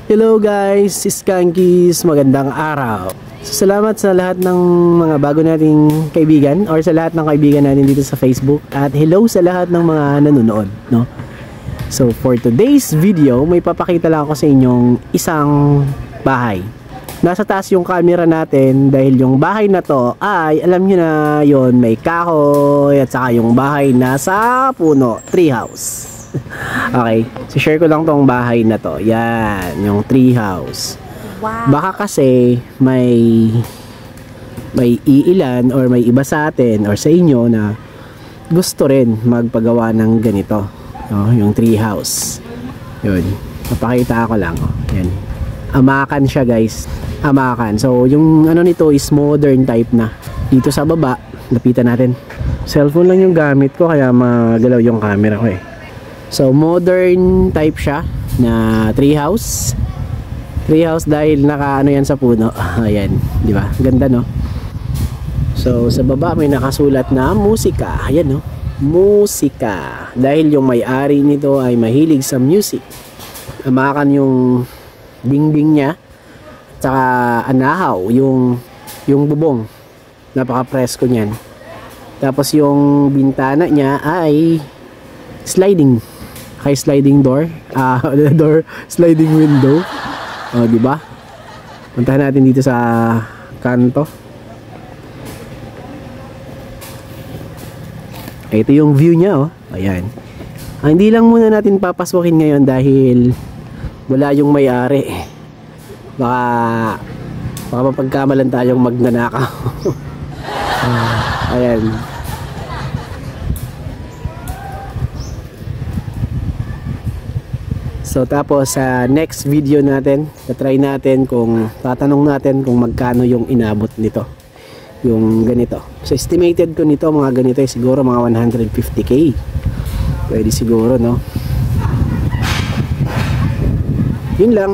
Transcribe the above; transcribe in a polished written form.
Hello guys, Skankies, magandang araw. So, salamat sa lahat ng mga bago nating kaibigan or sa lahat ng kaibigan natin dito sa Facebook, at hello sa lahat ng mga nanonood, no? So for today's video, may papakita lang ako sa inyong isang bahay. Nasa taas yung camera natin dahil yung bahay na to ay, alam nyo na yon, may kahoy at saka yung bahay nasa puno, tree house. Okay, so share ko lang tong bahay na to. Yan, yung tree house. Wow. Baka kasi may iilan or may iba sa atin or sa inyo na gusto rin magpagawa ng ganito, no? Yung tree house. Yun, papakita ko lang. Yan, amakan siya guys, amakan. So yung ano nito is modern type na. Dito sa baba, lapitan natin. Cellphone lang yung gamit ko kaya magalaw yung camera ko eh. So modern type siya na tree house. Tree house dahil naka ano yan sa puno. Ayan, di ba? Ganda, no? So sa baba may nakasulat na musika. Ayan, no? Musika. Dahil yung may-ari nito ay mahilig sa music. Amakan yung dingding niya. Tsaka anahaw yung bubong. Napaka-presko niyan. Tapos yung bintana niya ay sliding. Kay sliding door, sliding window. Oh, di ba? Puntahan natin dito sa kanto. Ito yung view niya, oh. Ayan. Hindi lang muna natin papasukin ngayon dahil wala yung may-ari. Baka mapagkamalan tayong magnanakaw. Ayan. So tapos sa next video natin, try natin kung tatanong natin kung magkano yung inabot nito. Yung ganito. So estimated ko nito mga ganito ay siguro mga 150k. Pwede siguro, no? Yun lang.